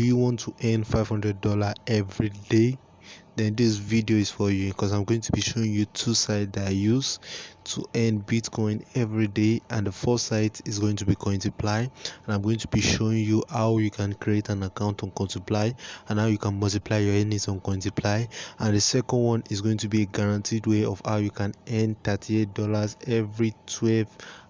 do you want to earn $500 every day? Then this video is for you, because I'm going to be showing you two sites that I use to earn Bitcoin every day. And the first site is going to be Cointiply, and I'm going to be showing you how you can create an account on Cointiply and how you can multiply your earnings on Cointiply. And the second one is going to be a guaranteed way of how you can earn $38 every 12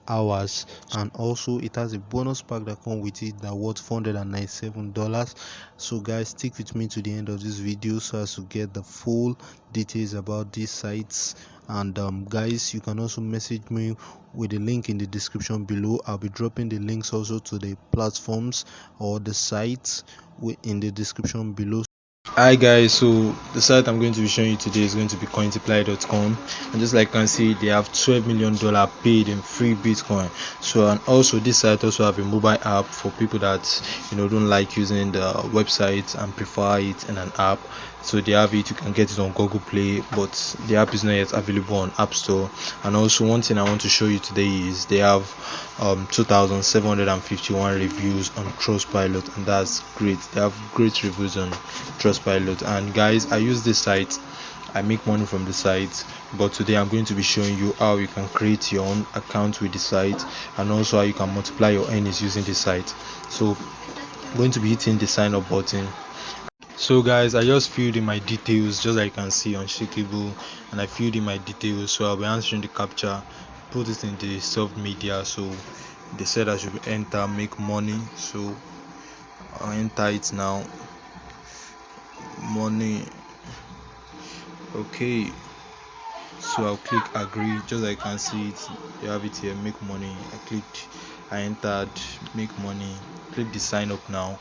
hours. And also it has a bonus pack that comes with it that worth $497. So guys, stick with me to the end of this video so as to get the full details about these sites. And guys, you can also message me with the link in the description below. I'll be dropping the links also to the platforms or the sites in the description below. Hi guys, so the site I'm going to be showing you today is going to be cointiply.com, and just like you can see, they have $12 million paid in free Bitcoin. So, and also this site also have a mobile app for people that don't like using the website and prefer it in an app. So they have it, you can get it on Google Play, but the app is not yet available on App Store. And also one thing I want to show you today is they have 2,751 reviews on Trustpilot, and that's great. They have great reviews on Trustpilot. And guys, I use this site, I make money from the site, but today I'm going to be showing you how you can create your own account with the site, and also how you can multiply your earnings using the site. So I'm going to be hitting the sign up button. So guys, I just filled in my details, just like you can see on Shakeable, and I filled in my details. So I'll be answering the captcha, put it in the soft media. So they said I should enter make money, so I'll enter it now. Money. Okay, so I'll click agree. Just like you can see it, you have it here, make money. I entered make money, click the sign up now.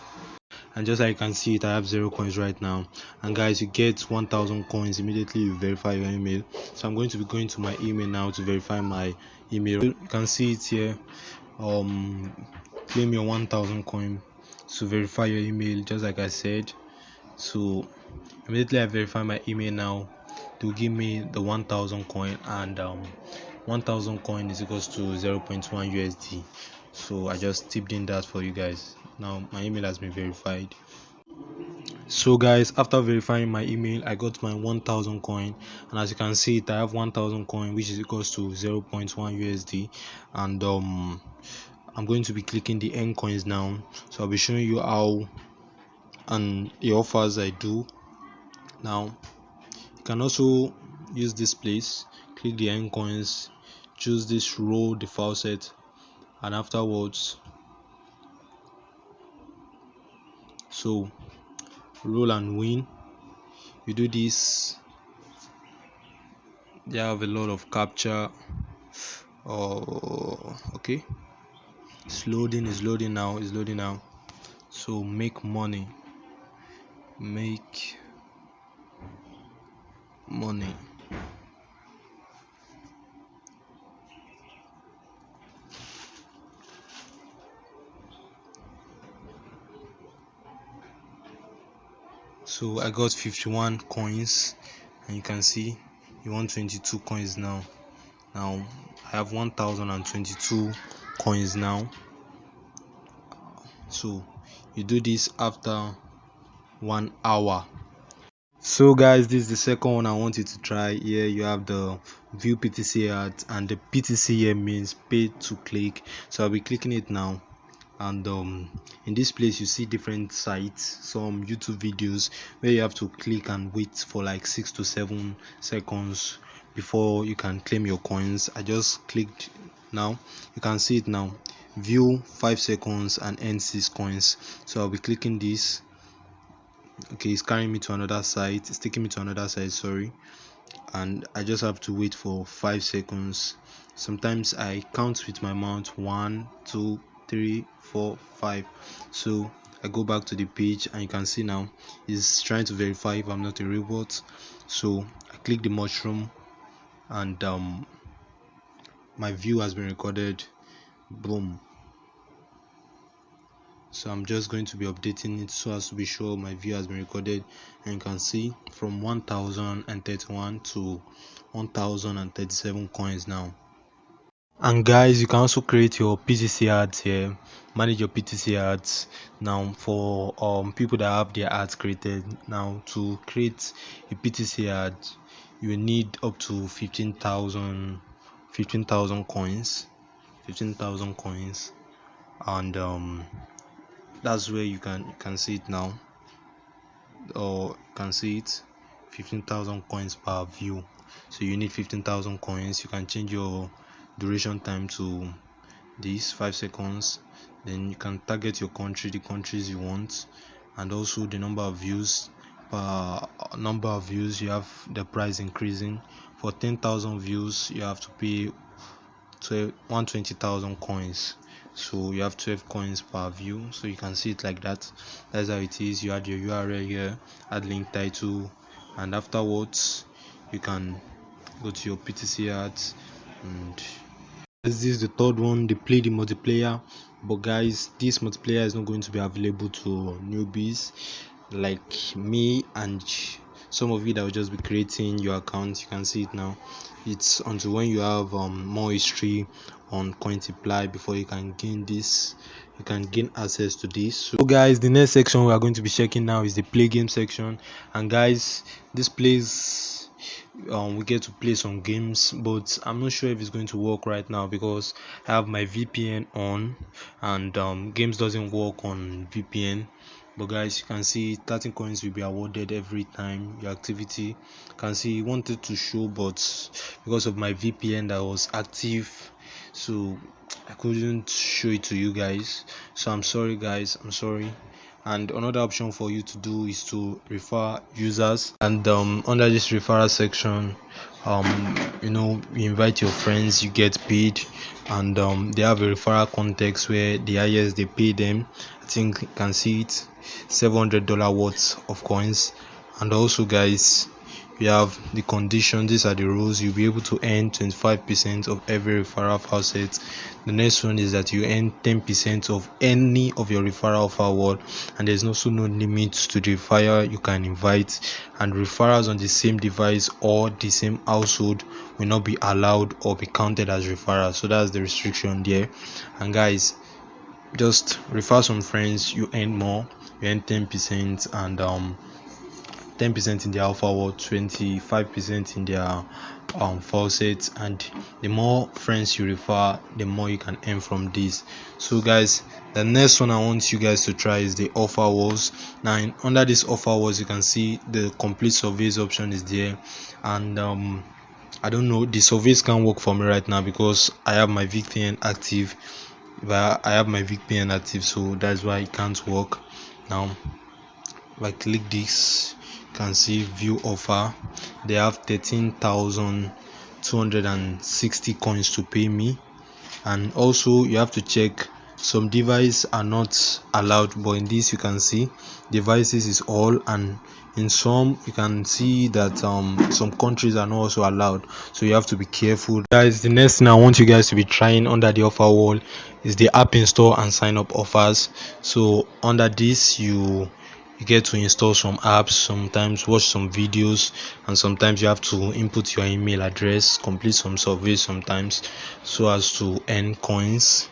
And just like you can see it, I have 0 coins right now. And guys, you get 1,000 coins immediately you verify your email. So I'm going to be going to my email now to verify my email. You can see it here, claim your 1,000 coin to verify your email, just like I said. So immediately I verify my email now, to give me the 1,000 coin, and 1,000 coin is equals to 0.1 USD. So I just tipped in that for you guys. Now my email has been verified. So guys, after verifying my email, I got my 1,000 coin, and as you can see it, I have 1,000 coin, which is equals to 0.1 USD. And I'm going to be clicking the earn coins now. So I'll be showing you how and the offers I do. Now you can also use this place, click the earn coins, choose this roll the faucet, and afterwards, so roll and win. You do this, they have a lot of captcha. Okay, it's loading now. So make money. So I got 51 coins, and you can see you want 22 coins now. I have 1,022 coins now. So you do this after 1 hour. So guys, this is the second one I want you to try. Here you have the view PTC ads, and the PTC here means pay to click. So I'll be clicking it now, and in this place you see different sites, some YouTube videos where you have to click and wait for like 6 to 7 seconds before you can claim your coins. I just clicked now, you can see it now, view 5 seconds and earn 6 coins. So I'll be clicking this. Okay, it's carrying me to another site, it's taking me to another site, sorry, and I just have to wait for 5 seconds. Sometimes I count with my mouth, 1 2 3 4 5. So I go back to the page, and you can see now it's trying to verify if I'm not a robot. So I click the mushroom, and my view has been recorded. Boom. So I'm just going to be updating it so as to be sure my view has been recorded, and you can see from 1,031 to 1,037 coins now. And guys, you can also create your PTC ads here, manage your PTC ads. Now for people that have their ads created, now to create a PTC ad you need up to 15,000 coins, 15,000 coins. And that's where you can see it now, or you can see it, 15,000 coins per view. So you need 15,000 coins. You can change your duration time to this 5 seconds. Then you can target your country, the countries you want, and also the number of views. Per number of views you have the price increasing. For 10,000 views you have to pay 120,000 coins, so you have 12 coins per view. So you can see it like that. That's how it is. You add your URL here, add link title, and afterwards you can go to your PTC ads. And this is the third one, they play the multiplayer. But guys, this multiplayer is not going to be available to newbies like me and some of you that will just be creating your account. You can see it now. It's until when you have more history on Cointiply before you can gain this, you can gain access to this. So guys, the next section we are going to be checking now is the play game section. And guys, this plays we get to play some games, but I'm not sure if it's going to work right now because I have my VPN on, and games doesn't work on VPN. But guys, you can see 13 coins will be awarded every time your activity. You can see it wanted to show, but because of my VPN that was active, so I couldn't show it to you guys. So I'm sorry guys, I'm sorry. And another option for you to do is to refer users, and under this referral section, you invite your friends, you get paid. And they have a referral context where the highest they pay them, I think you can see it, $700 worth of coins. And also guys, we have the conditions. These are the rules. You'll be able to earn 25% of every referral faucet. The next one is that you earn 10% of any of your referral award, and there's also no limit to the referral you can invite. And referrals on the same device or the same household will not be allowed or be counted as referrals. So that's the restriction there. And guys, just refer some friends, you earn more, you earn 10%, and 10% in their alpha award, 25% in their faucet. And the more friends you refer, the more you can earn from this. So guys, the next one I want you guys to try is the offer walls. Now under this offer walls, you can see the complete surveys option is there. And I don't know, the surveys can't work for me right now because I have my VPN active. So that's why it can't work. Now if I click this, you can see view offer. They have 13,260 coins to pay me. And also you have to check, some devices are not allowed, but in this you can see devices is all, and in some you can see that some countries are not also allowed, so you have to be careful guys. The next thing I want you guys to be trying under the offer wall is the app install and sign up offers. So under this, you get to install some apps, sometimes watch some videos, and sometimes you have to input your email address, complete some surveys sometimes, so as to earn coins.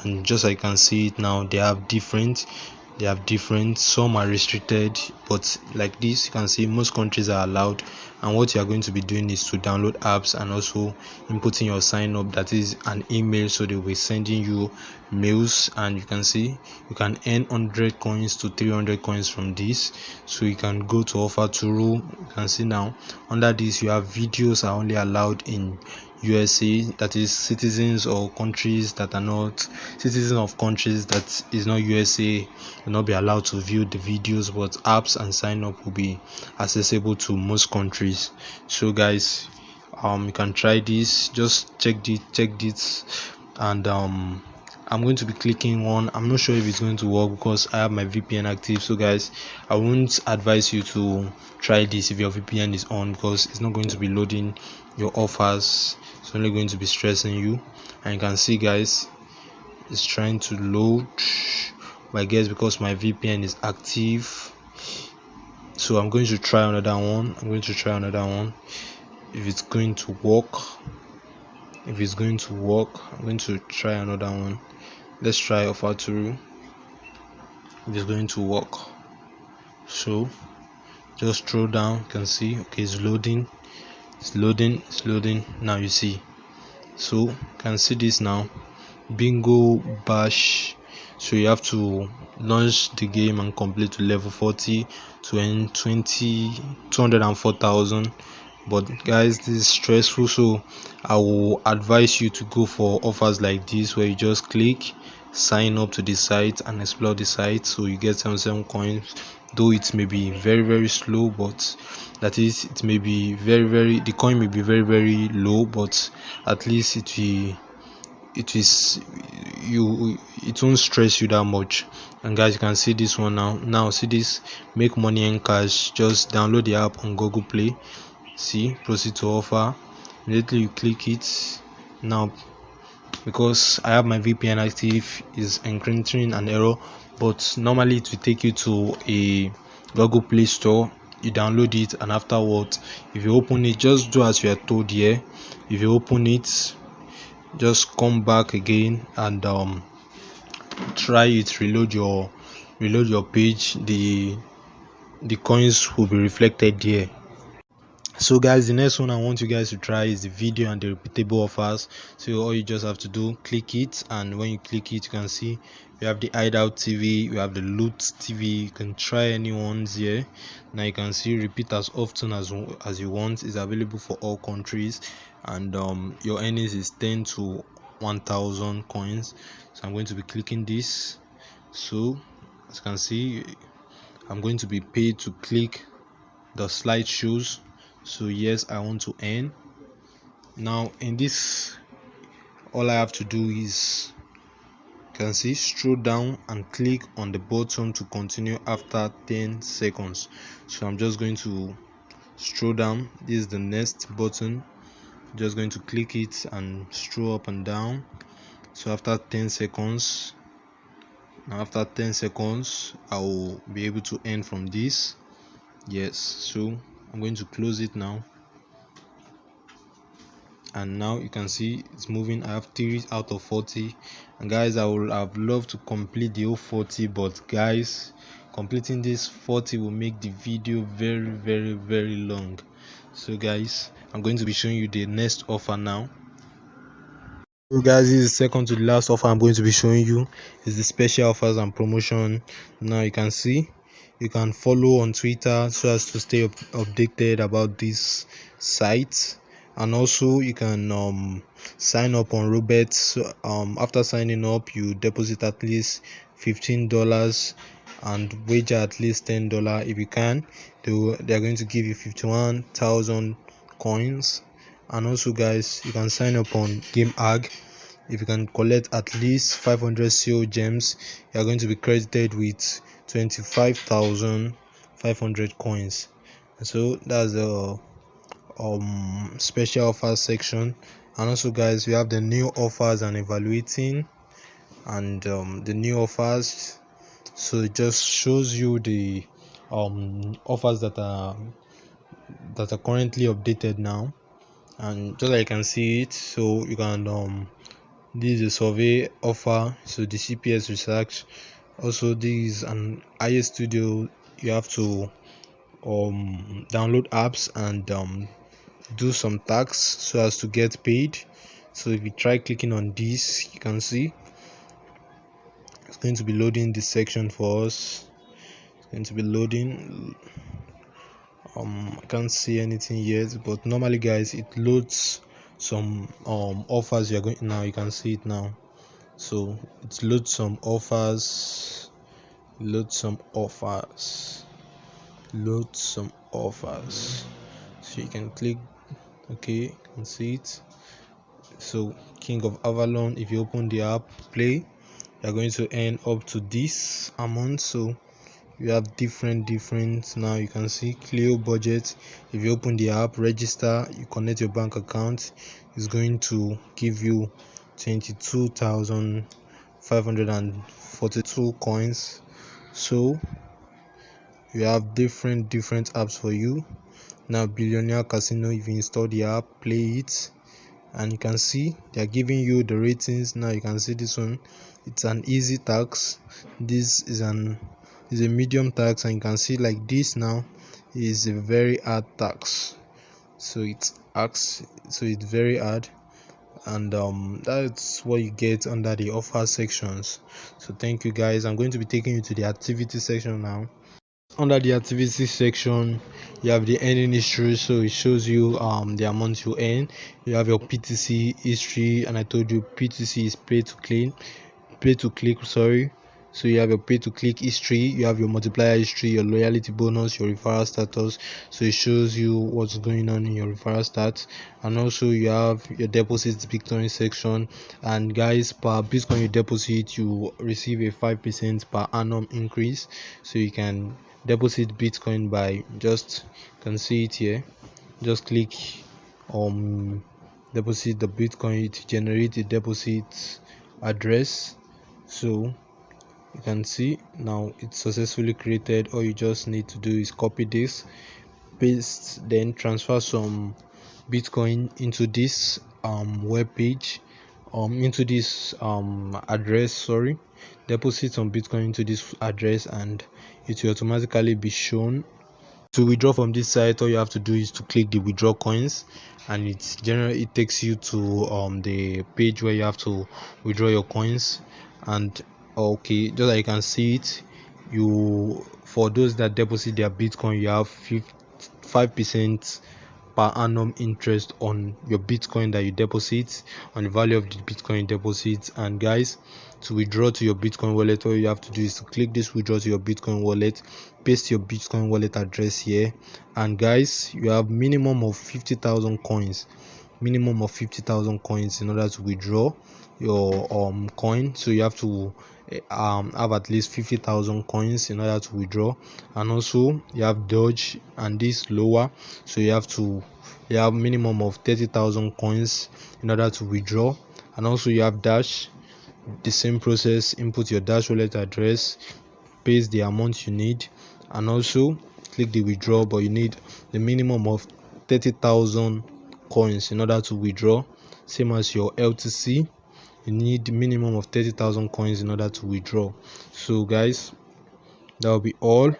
And just like you can see it now, they have different, some are restricted, but like this you can see most countries are allowed. And what you are going to be doing is to download apps and also inputting your sign up, that is an email, so they'll be sending you mails. And you can see you can earn 100 coins to 300 coins from this. So you can go to offer to rule. You can see now under this you have videos are only allowed in USA, that is citizens or countries that are not citizens of countries that is not USA will not be allowed to view the videos, but apps and sign up will be accessible to most countries. So guys, you can try this, just check this. And I'm going to be clicking one. I'm not sure if it's going to work because I have my VPN active. So guys, I won't advise you to try this if your VPN is on, because it's not going to be loading your offers, it's only going to be stressing you. And you can see guys, it's trying to load, but I guess because my VPN is active. So I'm going to try another one. If it's going to work. if it's going to work. I'm going to try another one. Let's try offer through if it's going to work. So just scroll down, you can see okay, it's loading, now you see. So you can see this now, bingo bash. So you have to launch the game and complete to level 40 to earn 204,000. But guys, this is stressful, so I will advise you to go for offers like this where you just click sign up to the site and explore the site, so you get some coins. Though it may be very slow, but that is, it may be the coin may be very low, but at least it is you it won't stress you that much. And guys, you can see this one now see this, make money in cash. Just download the app on Google Play. See, proceed to offer. Immediately you click it. Now, because I have my VPN active, is encountering an error, but normally it will take you to a Google Play Store. You download it, and afterwards, if you open it, just do as you are told here. If you open it, just come back again and try it. Reload your page. The coins will be reflected here. So guys, the next one I want you guys to try is the video and the repeatable offers. So all you just have to do, click it, and when you click it, you can see we have the hideout TV, we have the loot TV. You can try anyone's here. Now you can see repeat as often as you want. It's available for all countries, and your earnings is 10 to 1,000 coins. So I'm going to be clicking this. So as you can see, I'm going to be paid to click the slideshows. So yes, I want to earn. Now in this, all I have to do is, you can see, scroll down and click on the button to continue after 10 seconds. So I'm just going to scroll down. This is the next button. Just going to click it and scroll up and down. So after 10 seconds, I will be able to earn from this. Yes, so I'm going to close it now, and now you can see it's moving. I have 3 out of 40, and guys, I would have loved to complete the whole 40, but guys, completing this 40 will make the video very long. So guys, I'm going to be showing you the next offer now. So guys, this is the second to the last offer I'm going to be showing you. Is the special offers and promotion. Now you can see you can follow on Twitter so as to stay updated about this site, and also you can sign up on Robert. So, after signing up, you deposit at least $15 and wager at least $10. If you can, they are going to give you 51,000 coins. And also guys, you can sign up on GameHag. If you can collect at least 500 CO gems, you are going to be credited with 25,500 coins. So that's the special offers section. And also guys, we have the new offers and evaluating, and the new offers. So it just shows you the offers that are currently updated now, and just like you can see it. So you can this is a survey offer, so the CPS research. Also, this is an IA studio. You have to download apps and do some tasks so as to get paid. So if you try clicking on this, you can see it's going to be loading this section for us. It's going to be loading. I can't see anything yet, but normally guys, it loads some offers. You're going now, you can see it now. So it loads some offers, so you can click okay, you can see it. So King of Avalon, if you open the app play, you're going to earn up to this amount. So you have different now. You can see Clio budget. If you open the app, register, you connect your bank account, it's going to give you 22,542 coins. So you have different apps for you. Now Billionaire Casino, if you install the app, play it, and you can see they are giving you the ratings. Now you can see this one, it's an easy tax, this is a medium tax, and you can see like this now is a very hard tax. So it's very hard, and that's what you get under the offer sections. So thank you guys. I'm going to be taking you to the activity section now. Under the activity section, you have the earning history, so it shows you the amount you earn. You have your PTC history, and I told you PTC is pay to click, sorry. So you have your pay to click history, you have your multiplier history, your loyalty bonus, your referral status. So it shows you what's going on in your referral stats, and also you have your deposits Bitcoin section. And guys, per Bitcoin you deposit, you receive a 5% per annum increase. So you can deposit Bitcoin by just, you can see it here, just click deposit the Bitcoin to generate a deposit address. So you can see now it's successfully created. All you just need to do is copy this, paste, then transfer some Bitcoin into this web page, into this address, sorry, deposit some Bitcoin into this address, and it will automatically be shown. To withdraw from this site, all you have to do is to click the withdraw coins, and it takes you to the page where you have to withdraw your coins. And okay, just like you can see it, you, for those that deposit their Bitcoin, you have 5% per annum interest on your Bitcoin that you deposit, on the value of the Bitcoin you deposit. And guys, to withdraw to your Bitcoin wallet, all you have to do is to click this withdraw to your Bitcoin wallet, paste your Bitcoin wallet address here, and guys, you have minimum of 50,000 coins, in order to withdraw your coin. So you have to have at least 50,000 coins in order to withdraw. And also you have Doge, and this lower, so you have minimum of 30,000 coins in order to withdraw. And also you have Dash, the same process, input your Dash wallet address, paste the amount you need, and also click the withdraw, but you need the minimum of 30,000 coins in order to withdraw. Same as your LTC, you need minimum of 30,000 coins in order to withdraw. So guys, that will be all.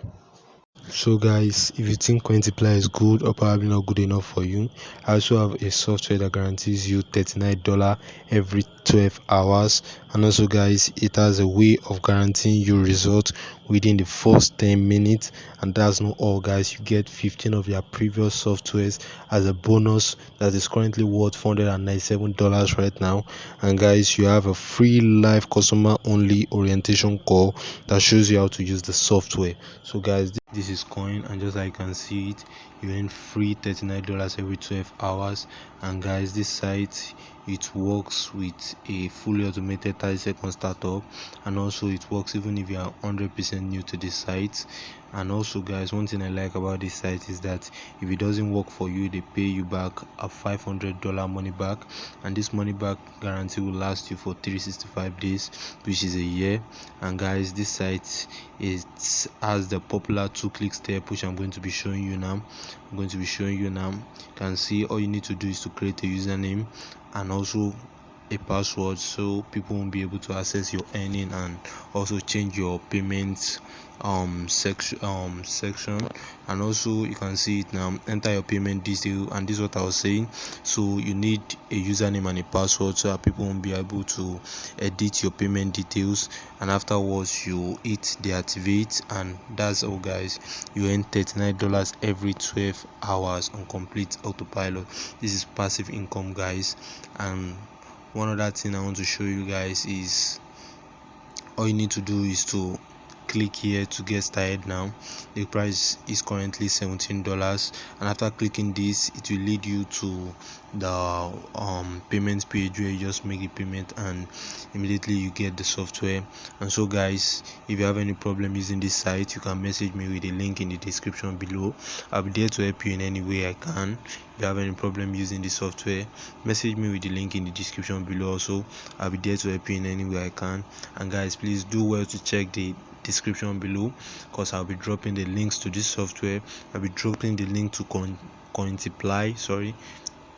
So guys, if you think Cointiply is good or probably not good enough for you, I also have a software that guarantees you $39 every 12 hours. And also guys, it has a way of guaranteeing you results within the first 10 minutes. And that's not all guys, you get 15 of your previous softwares as a bonus that is currently worth $497 right now. And guys, you have a free live customer only orientation call that shows you how to use the software. So guys, this is Koin, and just like you can see it, you earn free $39 every 12 hours. And guys, this site, it works with a fully automated 30-second startup, and also it works even if you are 100% new to this site. And also guys, one thing I like about this site is that if it doesn't work for you, they pay you back a $500 money back, and this money back guarantee will last you for 365 days, which is a year. And guys, this site, it has the popular 2-click step, which I'm going to be showing you now. You can see all you need to do is to create a username and also a password, so people won't be able to access your earning, and also change your payments section. And also you can see it now, enter your payment detail, and this is what I was saying. So you need a username and a password so that people won't be able to edit your payment details, and afterwards you hit deactivate, and that's all guys. You earn $39 every 12 hours on complete autopilot. This is passive income guys. And one other thing I want to show you guys is, all you need to do is to click here to get started now. The price is currently $17, and after clicking this, it will lead you to the payment page where you just make a payment and immediately you get the software. And so guys, if you have any problem using this site, you can message me with the link in the description below. I'll be there to help you in any way I can. If you have any problem using the software, message me with the link in the description below. Also, I'll be there to help you in any way I can. And guys, please do well to check the description below, because I'll be dropping the links to this software. I'll be dropping the link to Cointiply,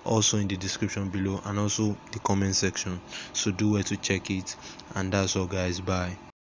also in the description below and also the comment section, so do well to check it. And that's all guys, bye.